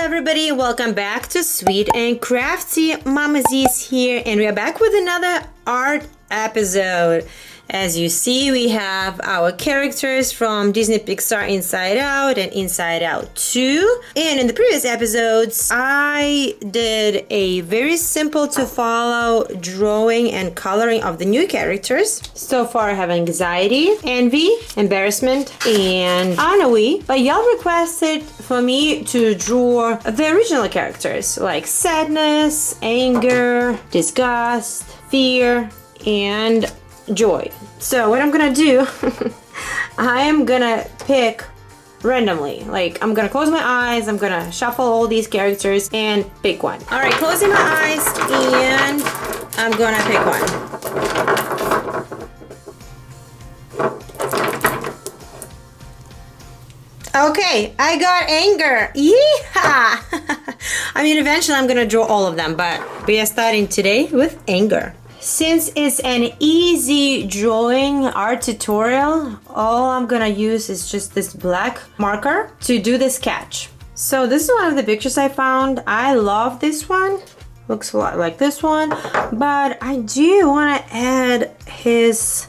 everybody, welcome back to Sweet and Crafty. Mama Z's here and we are back with another art episode. As you see, we have our characters from Disney Pixar Inside Out and Inside Out 2. And in the previous episodes, I did a very simple to follow drawing and coloring of the new characters. So far I have anxiety, envy, embarrassment, and ennui. But y'all requested for me to draw the original characters like sadness, anger, disgust, fear, and joy. So what I'm gonna do, I am gonna pick randomly. Like, I'm gonna close my eyes, I'm gonna shuffle all these characters and pick one. All right, closing my eyes and I'm gonna pick one. Okay, I got anger. Yeehaw! I mean, eventually I'm gonna draw all of them, but we are starting today with anger. Since it's an easy drawing art tutorial, all I'm gonna use is just this black marker to do the sketch. So this is one of the pictures I found. I love this one. Looks a lot like this one, but I do want to add his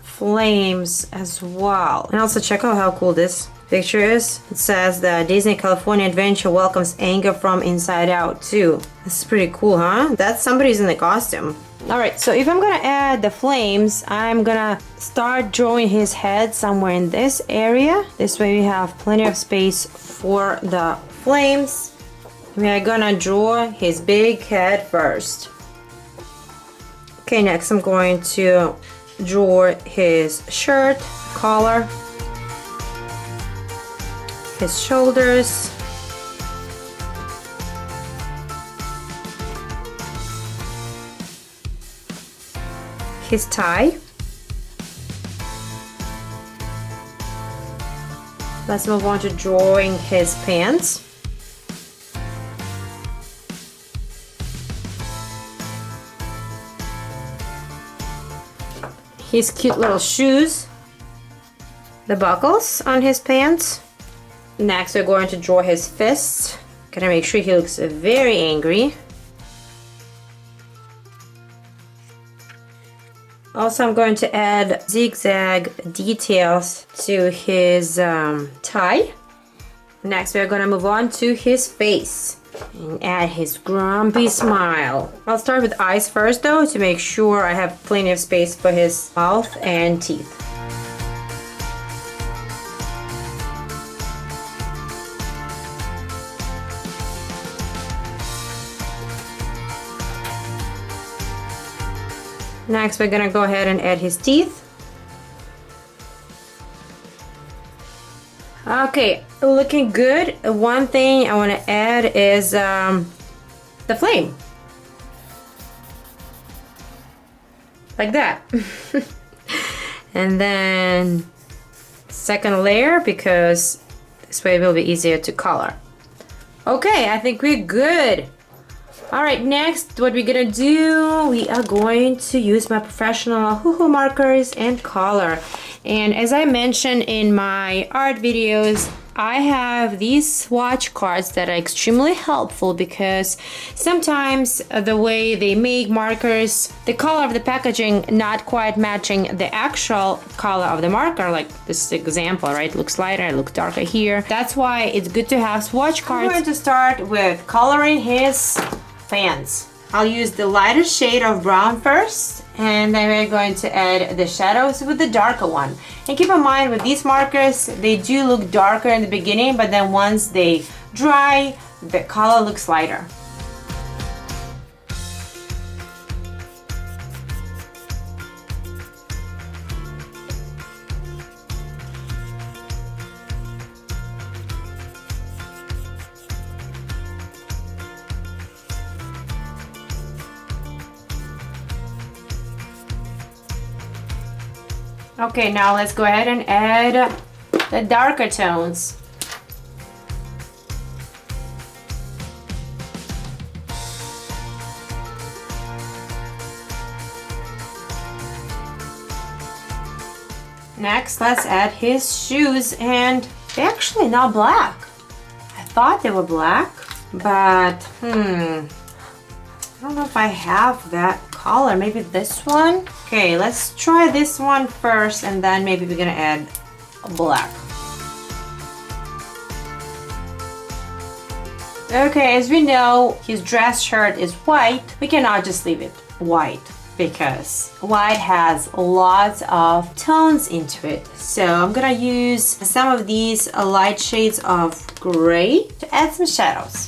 flames as well. And also check out how cool this picture is. It says the Disney California Adventure welcomes anger from inside out too. This is pretty cool, huh? That's somebody's in the costume. All right, so if I'm gonna add the flames, I'm gonna start drawing his head somewhere in this area. This way we have plenty of space for the flames. We are gonna draw his big head first. Okay, next I'm going to draw his shirt, collar, his shoulders, his tie. Let's move on to drawing his pants. His cute little shoes, the buckles on his pants. Next, we're going to draw his fists. Gonna make sure he looks very angry. Also, I'm going to add zigzag details to his tie. Next, we're gonna move on to his face and add his grumpy smile. I'll start with eyes first though, to make sure I have plenty of space for his mouth and teeth. Next, we're gonna go ahead and add his teeth. Okay, looking good. One thing I want to add is the flame. Like that. And then second layer, because this way it will be easier to color. Okay, I think we're good. Alright, next what we're gonna do, we are going to use my professional Ohuhu markers and color. And as I mentioned in my art videos, I have these swatch cards that are extremely helpful because sometimes the way they make markers, the color of the packaging not quite matching the actual color of the marker, like this example, right? It looks lighter, it looks darker here. That's why it's good to have swatch cards. I'm going to start with coloring his fans. I'll use the lighter shade of brown first, and then we're going to add the shadows with the darker one. And keep in mind with these markers, they do look darker in the beginning, but then once they dry, the color looks lighter. Okay, now let's go ahead and add the darker tones. Next, let's add his shoes, and they're actually not black. I thought they were black, but I don't know if I have that color. Maybe this one? Okay, let's try this one first and then maybe we're gonna add black. Okay, as we know, his dress shirt is white. We cannot just leave it white because white has lots of tones into it. So I'm gonna use some of these light shades of gray to add some shadows.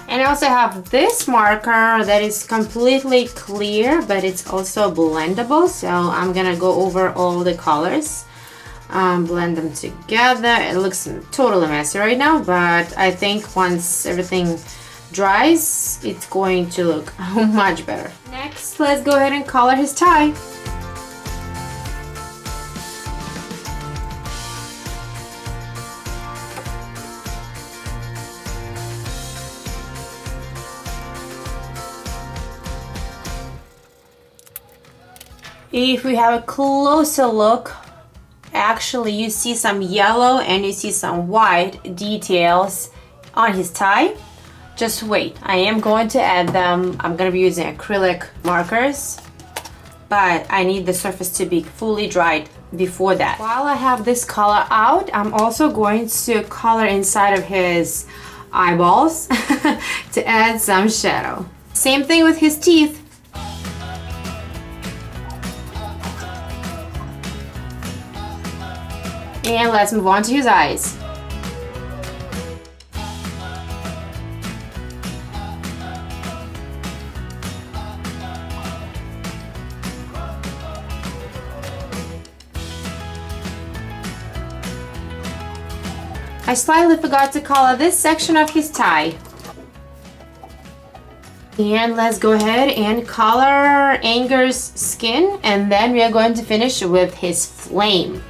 And I also have this marker that is completely clear, but it's also blendable. So I'm gonna go over all the colors, blend them together. It looks totally messy right now, but I think once everything dries, it's going to look much better. Next, let's go ahead and color his tie. If we have a closer look, actually you see some yellow and you see some white details on his tie. Just wait, I am going to add them. I'm going to be using acrylic markers, but I need the surface to be fully dried before that. While I have this color out, I'm also going to color inside of his eyeballs to add some shadow. Same thing with his teeth. And let's move on to his eyes. I slightly forgot to color this section of his tie. And let's go ahead and color Anger's skin, and then we are going to finish with his flame.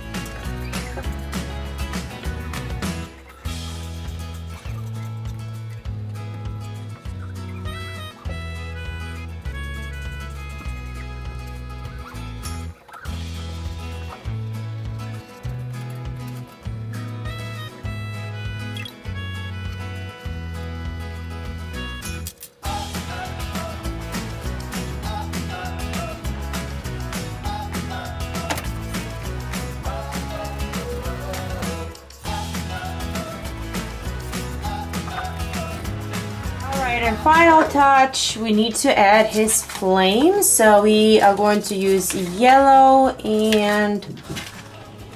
And final touch, we need to add his flame. So we are going to use yellow and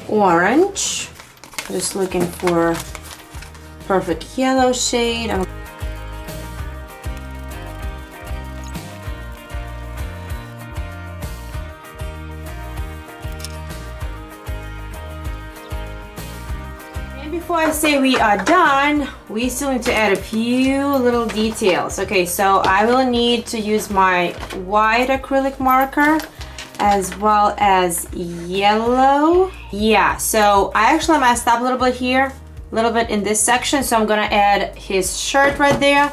orange. Just looking for perfect yellow shade. Before I say we are done, we still need to add a few little details. Okay, so I will need to use my white acrylic marker as well as yellow. Yeah, so I actually messed up a little bit here, a little bit in this section, so I'm gonna add his shirt right there,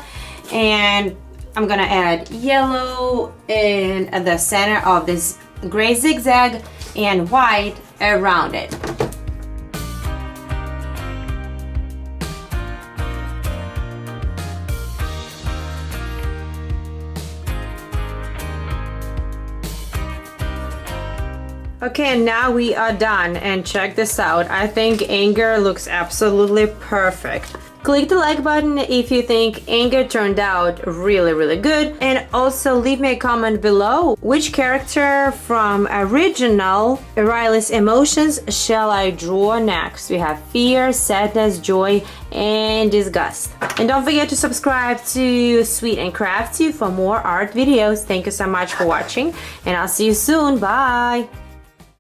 and I'm gonna add yellow in the center of this gray zigzag and white around it. Okay, and now we are done, and check this out. I think Anger looks absolutely perfect. Click the like button if you think Anger turned out really good, and also leave me a comment below which character from original Riley's Emotions shall I draw next. We have fear, sadness, joy, and disgust. And don't forget to subscribe to Sweet and Crafty for more art videos. Thank you so much for watching, and I'll see you soon. Bye!